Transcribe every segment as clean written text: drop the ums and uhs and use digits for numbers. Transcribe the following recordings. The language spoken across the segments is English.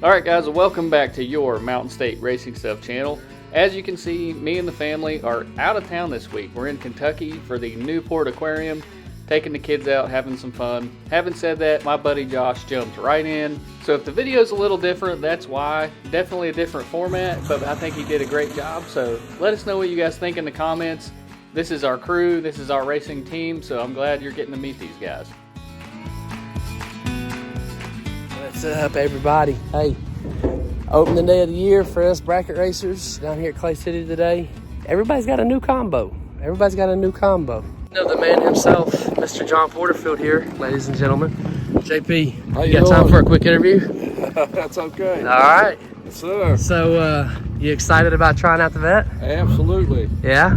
Alright guys, well, welcome back to your Mountain State Racing Stuff channel. As you can see, me and the family are out of town this week. We're in Kentucky for the Newport Aquarium, taking the kids out, having some fun. Having said that, my buddy Josh jumped right in. So if the video's a little different, that's why. Definitely a different format, but I think he did a great job. So let us know what you guys think in the comments. This is our crew, this is our racing team, so I'm glad you're getting to meet these guys. What's up, everybody? Hey, opening day of the year for us bracket racers down here at Clay City today. Everybody's got a new combo. You know the man himself, Mr. John Porterfield here, ladies and gentlemen. JP, how you got time for a quick interview? That's okay. All right. Yes, sir. So, you excited about trying out the vet? Absolutely. Yeah?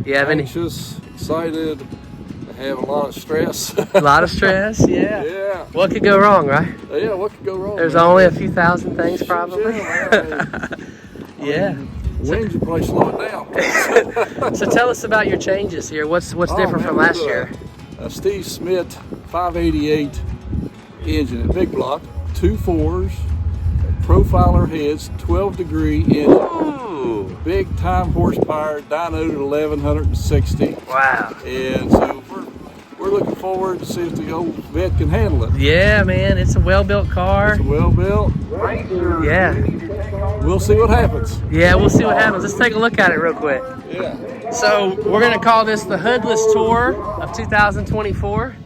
You have any? Anxious, excited, have a lot of stress. A lot of stress, yeah. Yeah. What could go wrong, right? Yeah, what could go wrong? There's only a few thousand things, probably. Yeah. Winds would probably slow it down. So tell us about your changes here. What's different from last year? Steve Smith 588 engine, a big block, 2 4s, profiler heads, 12-degree engine. Ooh. Big time horsepower, dyno to 1160. Wow. And so we're looking forward to see if the old vet can handle it. Yeah, man, it's a well-built car. It's well built. Yeah. We'll see what happens. Yeah, we'll see what happens. Let's take a look at it real quick. Yeah. So we're going to call this the Hoodless Tour of 2024.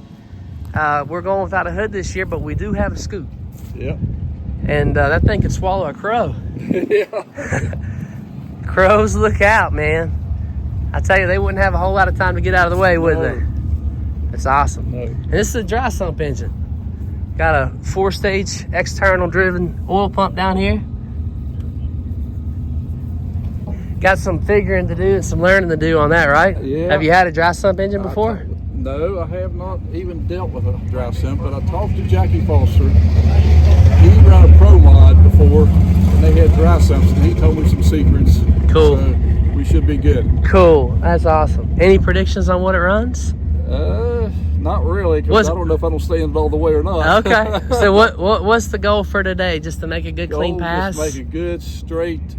We're going without a hood this year, but we do have a scoop. Yep. And that thing could swallow a crow. Yeah. Crows, look out, man. I tell you, they wouldn't have a whole lot of time to get out of the way, would they? It's awesome. No. And this is a dry sump engine. Got a 4-stage external driven oil pump down here. Got some figuring to do and some learning to do on that, right? Yeah. Have you had a dry sump engine before? No, I have not even dealt with a dry sump, but I talked to Jackie Foster. He ran a pro mod before, and they had dry sumps, and he told me some secrets. Cool. So we should be good. Cool. That's awesome. Any predictions on what it runs? Not really, because I don't know if I don't stay in it all the way or not. Okay. So what's the goal for today? Just to make a good, clean pass? Just make a good, straight,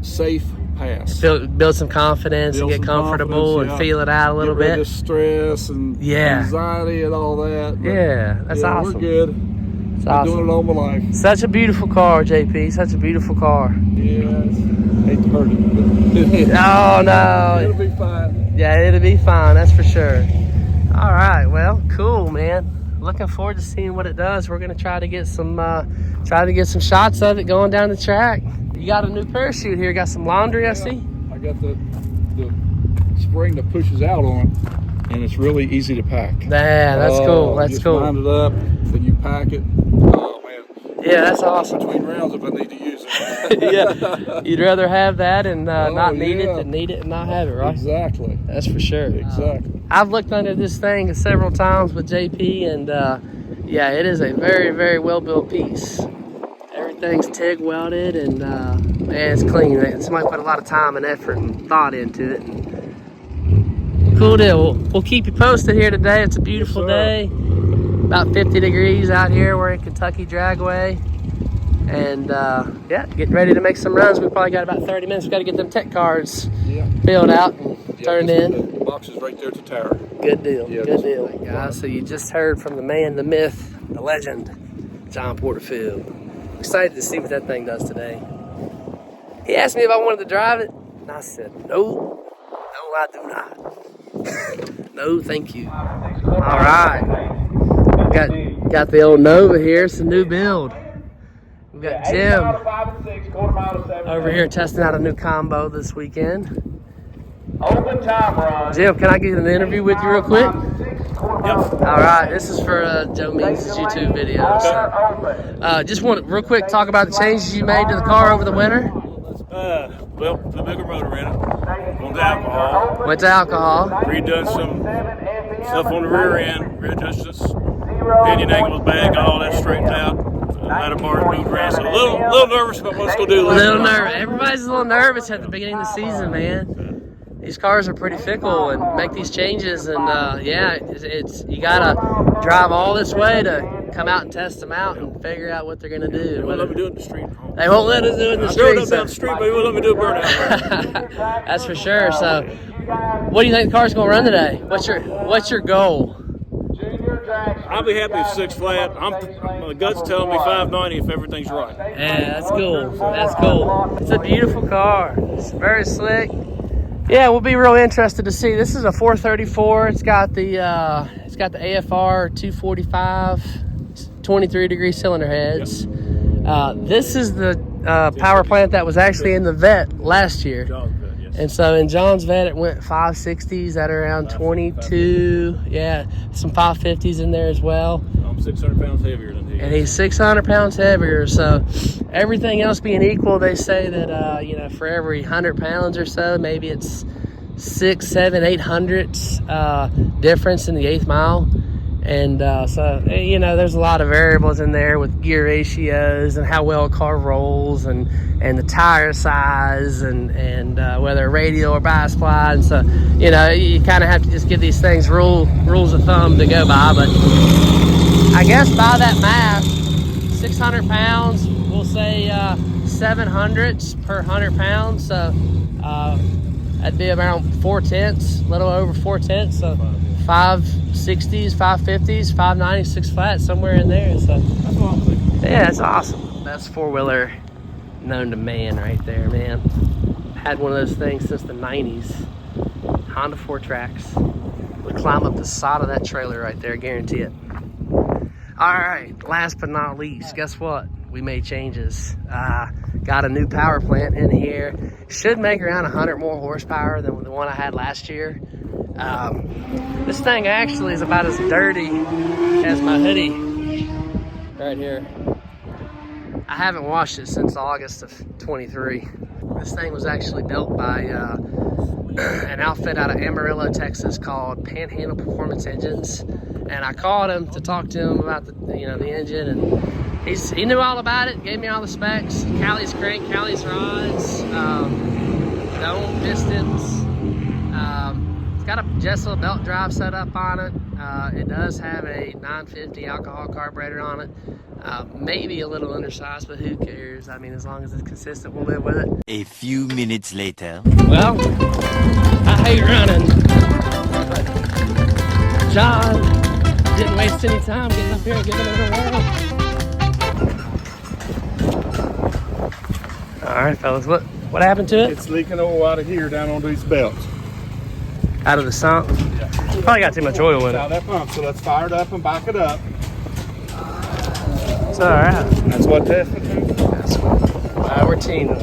safe pass. Build some confidence and get comfortable and feel it out a little bit. Get rid of stress and anxiety and all that. But yeah, that's awesome. We're good. It's Been doing it all my life. Such a beautiful car, JP. Such a beautiful car. Yeah, hate to hurt it, but oh no. It'll be fine. Yeah, it'll be fine. That's for sure. All right, well, cool, man. Looking forward to seeing what it does. We're gonna try to get some shots of it going down the track. You got a new parachute here. Got some laundry, I see. I got the spring that pushes out on it, and it's really easy to pack. Yeah, that's cool. That's just cool. Line it up, then you pack it. Oh man. Yeah, that's awesome. Between rounds, if I need to use it. Yeah, you'd rather have that and not need it than need it and not have it, right? Exactly. That's for sure. Exactly. I've looked under this thing several times with JP, and yeah, it is a very, very well-built piece. Everything's TIG welded, and man, it's clean. Somebody put a lot of time and effort and thought into it. Cool deal. We'll keep you posted here today. It's a beautiful day. About 50 degrees out here. We're in Kentucky Dragway. And yeah, getting ready to make some runs. We probably got about 30 minutes. We got to get them tech cards filled out and turned in. The box is right there at the tower. Good deal. Yeah, good deal, guys. So you just heard from the man, the myth, the legend, John Porterfield. Excited to see what that thing does today. He asked me if I wanted to drive it, and I said, no, I do not. No, thank you. All right. Got the old Nova here. It's a new build. We've got Jim over here testing out a new combo this weekend. Jim, can I get an interview with you real quick? Yep. All right, this is for Joe Means' YouTube video. So, just want to real quick talk about the changes you made to the car over the winter. Well, put a bigger motor in it. Went to alcohol. Went to alcohol. Redone some stuff on the rear end, rear adjustments. Pinion angle was bad, got all that straightened out. Ladder bars moved around. So a little nervous about what's going to do. A little nervous. Everybody's a little nervous at the beginning of the season, man. these cars are pretty fickle and make these changes. And yeah, it's you gotta drive all this way to come out and test them out and figure out what they're gonna do. They won't let me do it in the street. They won't let us do it in the street. I drove down the street, but they won't let me do a burnout. That's for sure. So, what do you think the car's gonna run today? What's your goal? I'll be happy with 6 flat. My gut's telling me 590 if everything's right. Yeah, that's cool. That's cool. It's a beautiful car. It's very slick. Yeah, we'll be real interested to see. This is a 434. It's got the AFR 245, 23-degree cylinder heads. This is the power plant that was actually in the Vet last year. And so in John's Vet, it went 560s at around 22. Yeah, some 550s in there as well. I'm 600 pounds heavier than he is. And he's 600 pounds heavier. So everything else being equal, they say that, you know, for every 100 pounds or so, maybe it's 6, 7, 800ths difference in the 8th mile. And so, you know, there's a lot of variables in there with gear ratios and how well a car rolls and the tire size and whether radial or bias-ply. And so, you know, you kind of have to just give these things rules of thumb to go by. But I guess by that math, 600 pounds, we'll say 700ths per 100 pounds. So that'd be around 4/10, a little over 4/10. So 560s, 550s, 590s, 6 flat, somewhere in there. So yeah, that's awesome. That's 4-wheeler known to man right there, man. Had one of those things since the 90s. Honda 4Tracks. Would climb up the side of that trailer right there, guarantee it. All right, last but not least, guess what? We made changes. Got a new power plant in here. Should make around 100 more horsepower than the one I had last year. This thing actually is about as dirty as my hoodie right here. I haven't washed it since August of 23. This thing was actually built by an outfit out of Amarillo, Texas called Panhandle Performance Engines. And I called him to talk to him about the engine, and he knew all about it, gave me all the specs. Callie's crank, Callie's rods, dome pistons. It's got a Jessel belt drive set up on it. It does have a 950 alcohol carburetor on it. Maybe a little undersized, but who cares? I mean, as long as it's consistent, we'll live with it. A few minutes later. Well, I hate running. John didn't waste any time getting up here and giving it a whirl. All right, fellas, what happened to it? It's leaking oil out of here down on these belts. Out of the sump? Yeah. Probably got too much oil in Out it. of that pump, so let's fire it up and back it up. It's all right. That's what testing to. That's what we're teaming.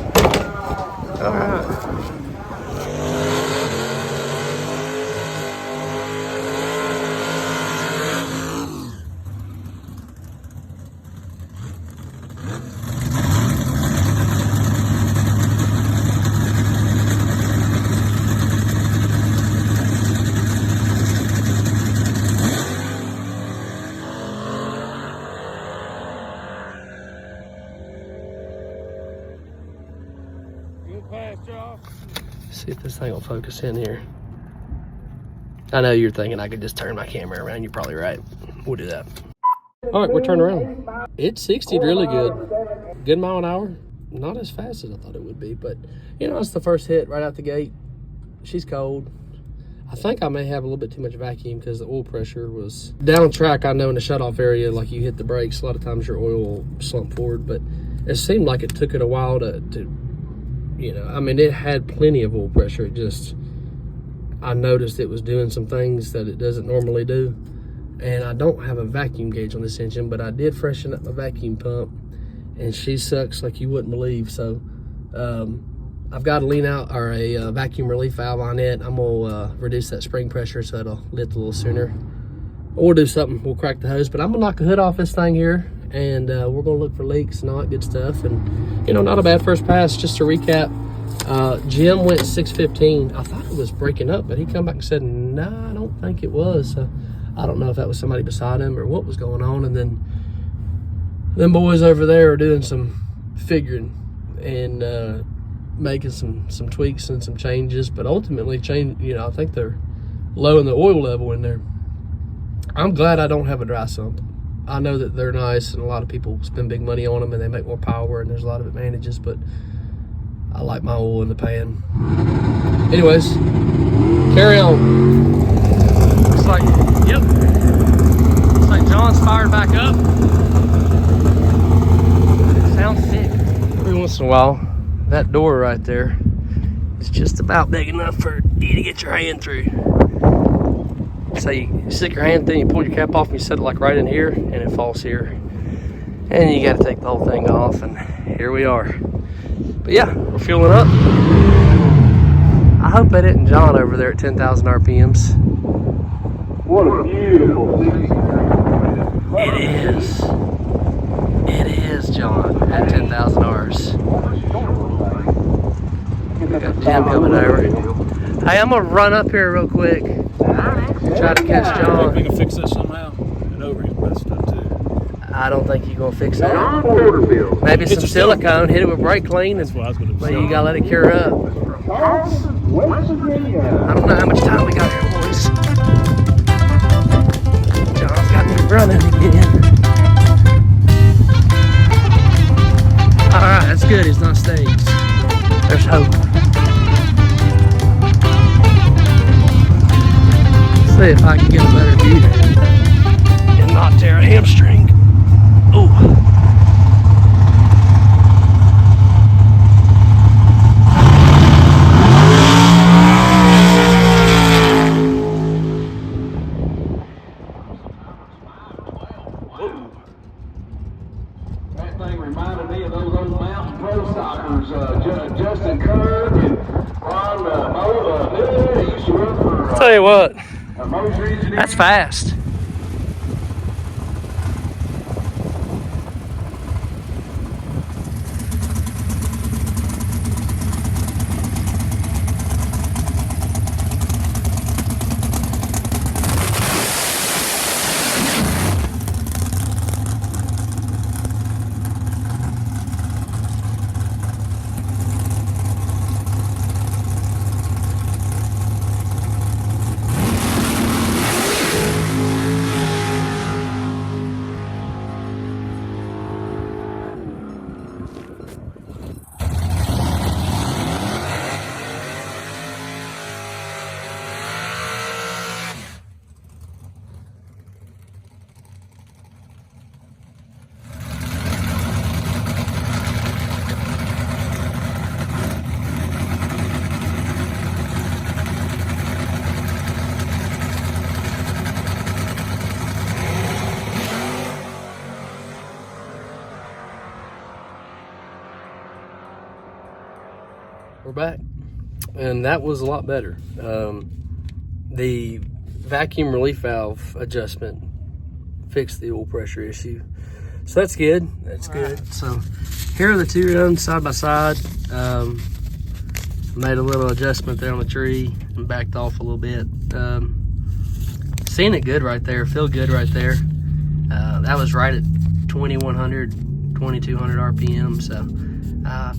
All right. See if this thing will focus in here. I know you're thinking I could just turn my camera around. You're probably right. We'll do that. All right, we're turning around. It's 60'd really good. Good mile an hour. Not as fast as I thought it would be, but you know, it's the first hit right out the gate. She's cold. I think I may have a little bit too much vacuum because the oil pressure was down track. I know in the shutoff area, like you hit the brakes, a lot of times your oil will slump forward, but it seemed like it took it a while to you know, I mean, it had plenty of oil pressure. It just, I noticed it was doing some things that it doesn't normally do. And I don't have a vacuum gauge on this engine, but I did freshen up my vacuum pump, and she sucks like you wouldn't believe. So I've got to lean out or a vacuum relief valve on it. I'm gonna reduce that spring pressure so it'll lift a little sooner. Or we'll do something, we'll crack the hose, but I'm gonna knock the hood off this thing here, and we're gonna look for leaks and all that good stuff. And you know, not a bad first pass. Just to recap, Jim went 615. I thought it was breaking up, but he come back and said, nah, I don't think it was. So I don't know if that was somebody beside him or what was going on. And then them boys over there are doing some figuring, and making some tweaks and some changes, but ultimately I think they're low in the oil level in there. I'm glad I don't have a dry sump. I know that they're nice and a lot of people spend big money on them and they make more power and there's a lot of advantages, but I like my oil in the pan. Anyways, carry on. Looks like John's fired back up. It sounds thick. Every once in a while, that door right there is just about big enough for you to get your hand through. So you stick your hand through, you pull your cap off, and you set it like right in here, and it falls here. And you got to take the whole thing off, and here we are. But yeah, we're fueling up. I hope that isn't John over there at 10,000 RPMs. What a beautiful It is. It is John at 10,000 Rs. Got Jim coming over. Hey, I'm gonna run up here real quick. Try to catch John. We can fix this somehow. And over his best stuff too. I don't think you're gonna fix that. Maybe some silicone. Hit it with brake clean, and but you gotta let it cure up. I don't know how much time we got here, boys. John's got me running again. All right, that's good. He's not staged. There's hope. See if I can get a better view and not tear a hamstring. Ooh. That thing reminded me of those old mountain pro stoppers, Justin Kirk and Ron Moe. They used to run for. Tell you what. That's fast. We're back, and that was a lot better. The vacuum relief valve adjustment fixed the oil pressure issue, so that's good. That's good. So here are the two runs side by side. Made a little adjustment there on the tree and backed off a little bit. Seeing it good right there, feel good right there. That was right at 2100, 2200 RPM, so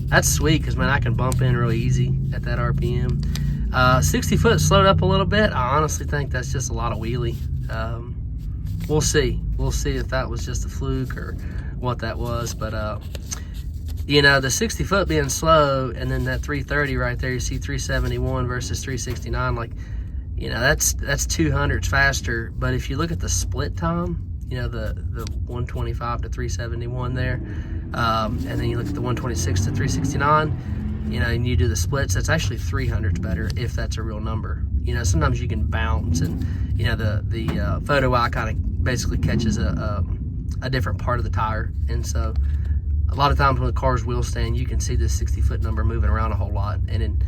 that's sweet because, man, I can bump in really easy at that RPM. 60 foot slowed up a little bit. I honestly think that's just a lot of wheelie. We'll see. We'll see if that was just a fluke or what that was. But, the 60 foot being slow and then that 330 right there, you see 371 versus 369. Like, that's 200s faster. But if you look at the split time, the 125 to 371 there, and then you look at the 126 to 369, and you do the splits, that's actually 300s better if that's a real number. Sometimes you can bounce, and the photo eye kind of basically catches a different part of the tire, and so a lot of times when the car's wheel stand, you can see this 60 foot number moving around a whole lot. And then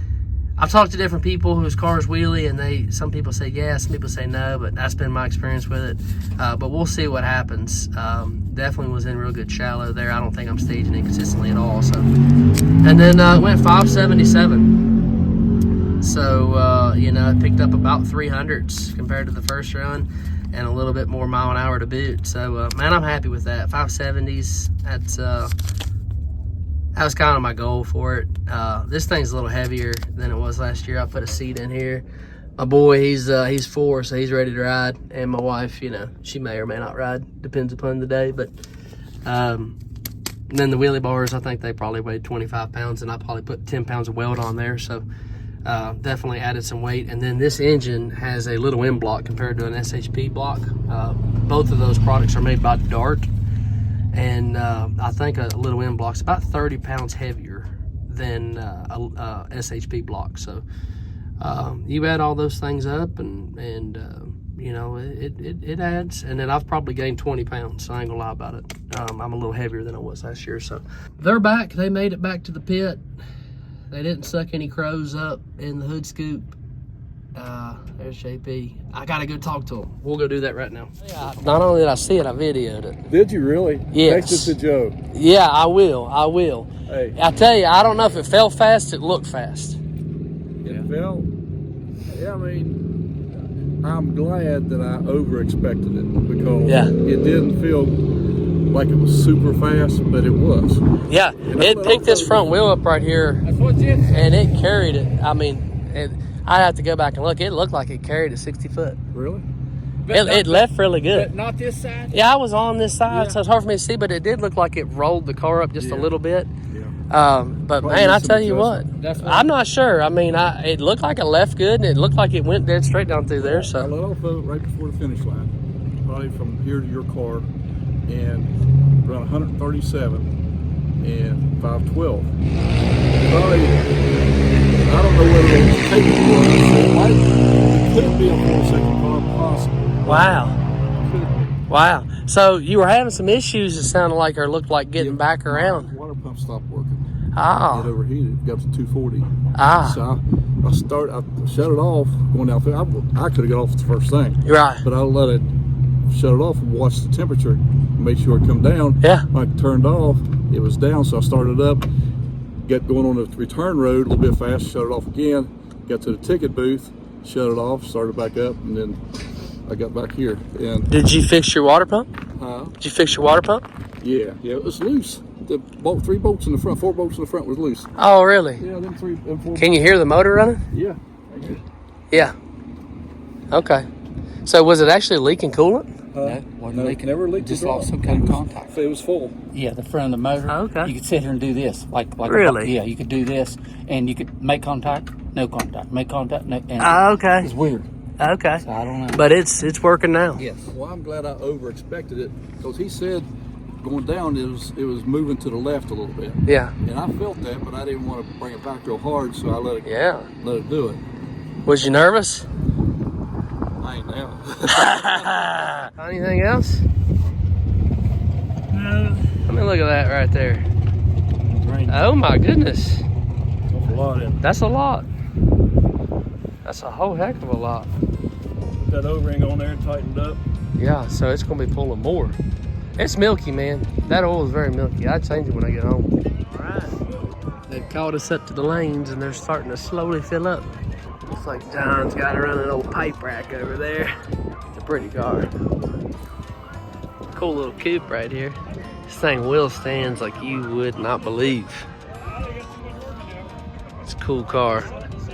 I've talked to different people whose cars wheelie, and some people say yes, some people say no, but that's been my experience with it. But we'll see what happens. Definitely was in real good shallow there. I don't think I'm staging it consistently at all. So, and then it went 577. So it picked up about 300s compared to the first run, and a little bit more mile an hour to boot. So man, I'm happy with that. 570s. That was kind of my goal for it. This thing's a little heavier than it was last year. I put a seat in here. My boy, he's 4, so he's ready to ride. And my wife, you know, she may or may not ride, depends upon the day. But and then the wheelie bars, I think they probably weighed 25 pounds, and I probably put 10 pounds of weld on there. So definitely added some weight. And then this engine has a little end block compared to an SHP block. Both of those products are made by Dart, and I think a little end block's about 30 pounds heavier than a SHP block. So you add all those things up, and you know, it adds. And then I've probably gained 20 pounds, so I ain't gonna lie about it. I'm a little heavier than I was last year. So they're back. They made it back to the pit. They didn't suck any crows up in the hood scoop. There's JP. I gotta go talk to him. We'll go do that right now. Not only did I see it, I videoed it. Did you really? Yes. Text it to Joe. Yeah, I will. Hey. I tell you, I don't know if it fell fast. It looked fast. It felt, yeah, I mean, I'm glad that I over-expected it, because it didn't feel like it was super fast, but it was. Yeah, it picked this front wheel up right here, and it carried it. I mean, I'd have to go back and look. It looked like it carried a 60 foot. Really? It left really good. But not this side? Yeah, I was on this side, so it's hard for me to see, but it did look like it rolled the car up just a little bit. But Probably man, I some tell you adjustment. what, I'm not sure. I mean, it looked like it left good, and it looked like it went dead straight down through there. I So let off of it right before the finish line, probably from here to your car, and around 137 and 512. Probably, I don't know whether it was taking one. It could be a 4-second car, possible. wow. So you were having some issues. It sounded like, or looked like getting back around. My water pump stopped working. Oh. It overheated. Got to 240. Ah. So I shut it off going down there. I could have got off the first thing. Right. But I let it shut it off and watch the temperature, make sure it come down. Yeah. When I turned off, it was down, so I started up, got going on the return road a little bit fast, shut it off again, got to the ticket booth, shut it off, started back up, and then I got back here. And Did you fix your water pump? Did you fix your water pump? yeah, it was loose. The 3 bolts in the front, 4 bolts in the front was loose. Oh, really? Yeah, them 4. Can you hear the motor running? Yeah. Yeah. Okay. So was it actually leaking coolant? Wasn't leaking. Never leaked. Just at all. lost some kind of contact. It was full. Yeah, the front of the motor. Oh, okay. You could sit here and do this. Like Really? Yeah, you could do this, and you could make contact, no contact, make contact, no. And Okay. it's weird. Okay. So I don't know. But it's working now. Yes. Well, I'm glad I over-expected it, because he said going down it was moving to the left a little bit. Yeah. And I felt that, but I didn't want to bring it back real hard, so I let it do it. Was you nervous? I ain't now. Anything else? No. I mean, look at that right there. Rain. Oh my goodness. That's a lot in it. That's a lot. That's a whole heck of a lot. Put that O-ring on there and tightened up. Yeah, so it's gonna be pulling more. It's milky, man. That oil is very milky. I'd change it when I get home. All right. They've caught us up to the lanes, and they're starting to slowly fill up. Looks like John's got to run an old pipe rack over there. It's a pretty car. Cool little coupe right here. This thing wheel stands like you would not believe. It's a cool car.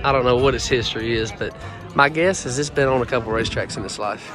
I don't know what its history is, but my guess is it's been on a couple racetracks in its life.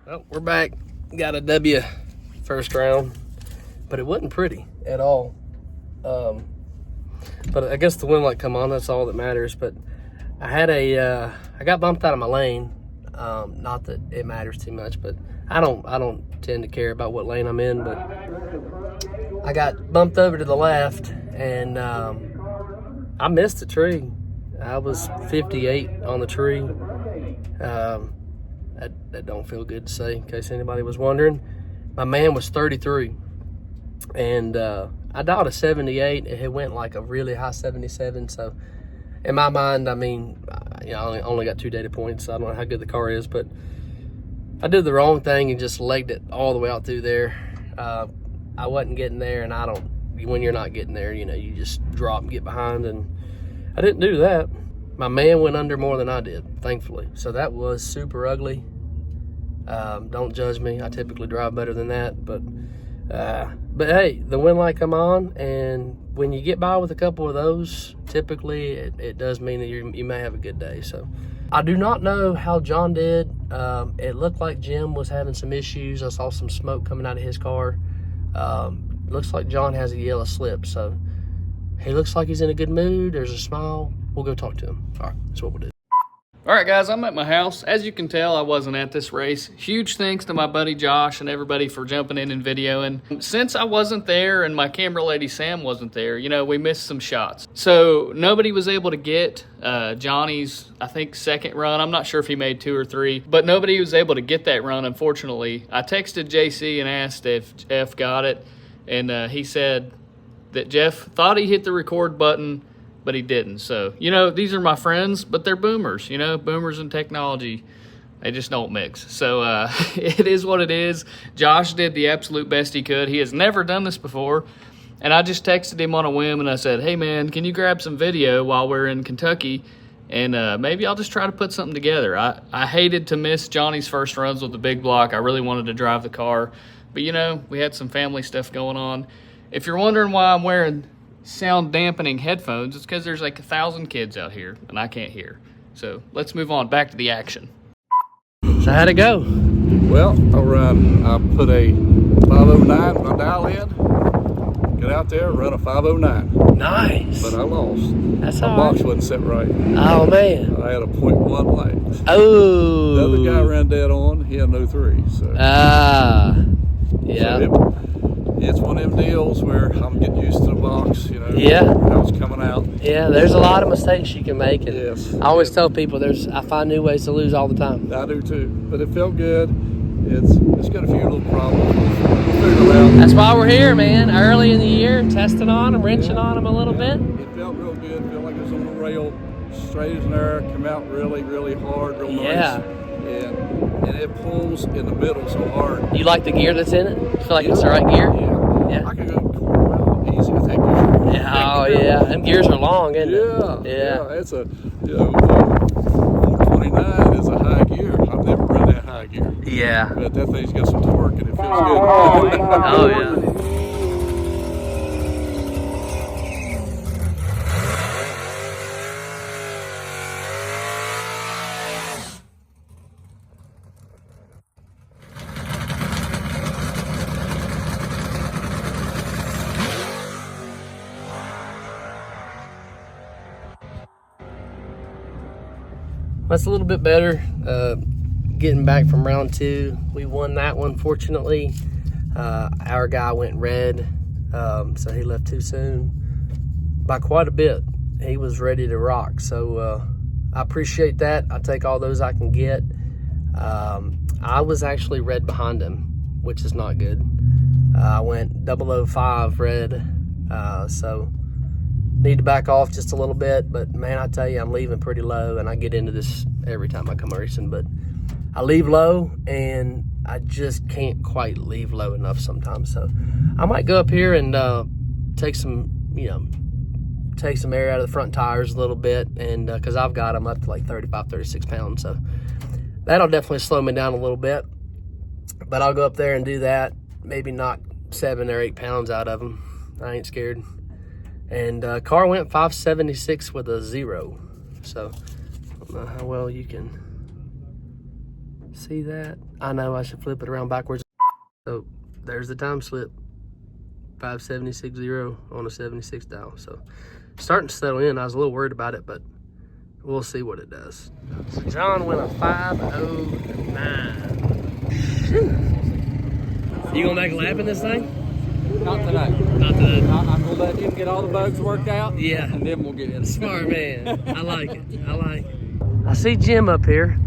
Well, we're back. Got a W first round, but it wasn't pretty at all. But I guess the wind light come on, that's all that matters. But I had I got bumped out of my lane. Not that it matters too much, but I don't tend to care about what lane I'm in. But I got bumped over to the left, and I missed the tree. I was 58 on the tree. That don't feel good to say, in case anybody was wondering. My man was 33, and I dialed a 78. It went like a really high 77. So, in my mind, I mean, I only got 2 data points. So I don't know how good the car is, but I did the wrong thing and just legged it all the way out through there. I wasn't getting there, and when you're not getting there, you just drop and get behind, and I didn't do that. My man went under more than I did, thankfully. So that was super ugly. Don't judge me. I typically drive better than that, but hey, the wind light come on, and when you get by with a couple of those, typically it does mean that you may have a good day. So I do not know how John did. It looked like Jim was having some issues. I saw some smoke coming out of his car. Looks like John has a yellow slip, so he looks like he's in a good mood. There's a smile. We'll go talk to him. All right, that's what we'll do. All right, guys, I'm at my house. As you can tell, I wasn't at this race. Huge thanks to my buddy Josh and everybody for jumping in and videoing. Since I wasn't there and my camera lady Sam wasn't there, we missed some shots. So nobody was able to get Johnny's, I think, second run. I'm not sure if he made 2 or 3, but nobody was able to get that run, unfortunately. I texted JC and asked if Jeff got it, and he said that Jeff thought he hit the record button, but he didn't. So, these are my friends, but they're boomers. Boomers and technology, they just don't mix. So it is what it is. Josh did the absolute best he could. He has never done this before, and I just texted him on a whim, and I said, hey, man, can you grab some video while we're in Kentucky, and maybe I'll just try to put something together. I hated to miss Johnny's first runs with the big block. I really wanted to drive the car, but, we had some family stuff going on. If you're wondering why I'm wearing sound dampening headphones, it's because there's like 1,000 kids out here and I can't hear. So let's move on back to the action. So how'd it go? Well, I put a 509 when I dial in, get out there, run a 509. Nice. But I lost. That's My all box right. wasn't set right. Oh, man. I had a .1 light. Oh. The other guy ran dead on, he had no 3. So. Yeah. So it's one of them deals where I'm getting used to the box, Yeah. how it's coming out. Yeah, there's a lot of mistakes you can make. And Yes. I always tell people I find new ways to lose all the time. I do too, but it felt good. It's got a few little problems. We'll figure it out. That's why we're here, man. Early in the year, testing on them, wrenching on them a little bit. It felt real good. It felt like it was on the rail, straight as an arrow, come out really, really hard, real nice. Yeah. And it pulls in the middle so hard. You like the gear that's in it? Feel like it's the right gear? Yeah. Yeah. I could go quarter mile easy with that gear. Yeah, oh yeah. Them gears are long, isn't Yeah. it? Yeah. It's a, 429 is a high gear. I've never run that high gear. Yeah. But that thing's got some torque and it feels good. Oh yeah. That's a little bit better. Getting back from round 2, we won that one, fortunately. Our guy went red, so he left too soon by quite a bit. He was ready to rock, so I appreciate that. I take all those I can get. I was actually red behind him, which is not good. I went 005 red, so need to back off just a little bit, but man, I tell you, I'm leaving pretty low, and I get into this every time I come racing, but I leave low, and I just can't quite leave low enough sometimes. So I might go up here and take some air out of the front tires a little bit, and because I've got them up to like 35, 36 pounds, so that'll definitely slow me down a little bit. But I'll go up there and do that, maybe knock 7 or 8 pounds out of them. I ain't scared. And car went 576 with a 0. So I don't know how well you can see that. I know I should flip it around backwards. So there's the time slip. 576.0 on a 76 dial. So starting to settle in. I was a little worried about it, but we'll see what it does. So John went a 509. You gonna make a lap in this thing? Not tonight. I'm gonna let him get all the bugs worked out. Yeah. And then we'll get in. Smart man. I like it. I like it. I see Jim up here.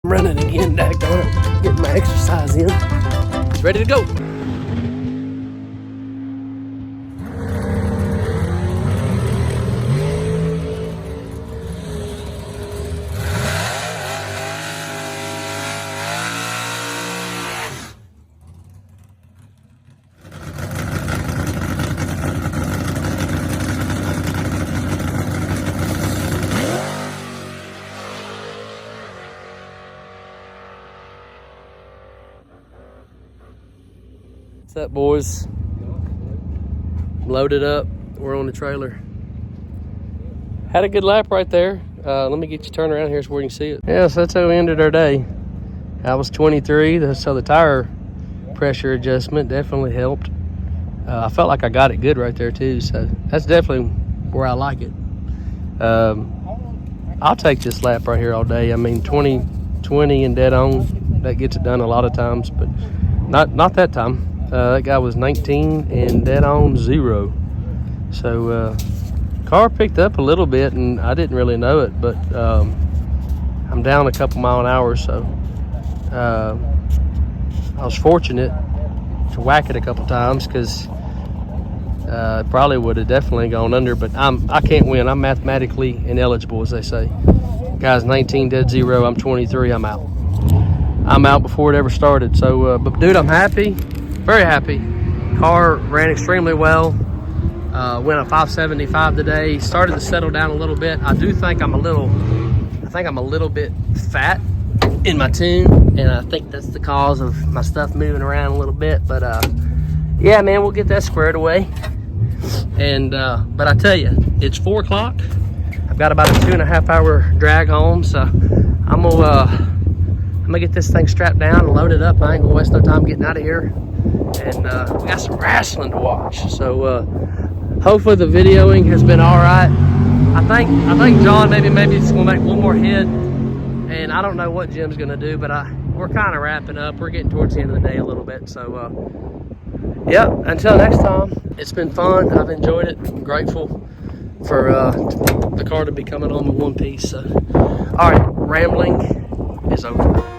I'm running again, daggone it. Getting my exercise in. It's ready to go. What's up, boys? Loaded up. We're on the trailer. Had a good lap right there. Let me get you turned around here so we can see it. Yeah, so that's how we ended our day. I was 23, so the tire pressure adjustment definitely helped. I felt like I got it good right there too, so that's definitely where I like it. I'll take this lap right here all day. I mean, 20 and dead on, that gets it done a lot of times, but not that time. That guy was 19 and dead on 0. So car picked up a little bit, and I didn't really know it, but I'm down a couple mile an hour, so I was fortunate to whack it a couple times, because probably would have definitely gone under, but I can't win. I'm mathematically ineligible, as they say. Guy's 19 dead 0. I'm 23. I'm out. I'm out before it ever started. So, but dude, I'm happy, very happy. Car ran extremely well. Went a 575 today. Started to settle down a little bit. I do think I'm a little bit fat in my tune, and I think that's the cause of my stuff moving around a little bit. But yeah, man, we'll get that squared away. And but I tell you, it's 4 o'clock. I've got about a 2.5 hour drag home, so I'm gonna get this thing strapped down and loaded up. I ain't gonna waste no time getting out of here. And we got some wrestling to watch, so hopefully the videoing has been all right. I think John maybe he's gonna make one more hit, and I don't know what Jim's gonna do, but we're kind of wrapping up. We're getting towards the end of the day a little bit, so yeah, until next time, it's been fun. I've enjoyed it. I'm grateful for the car to be coming home in one piece. So, all right, rambling is over.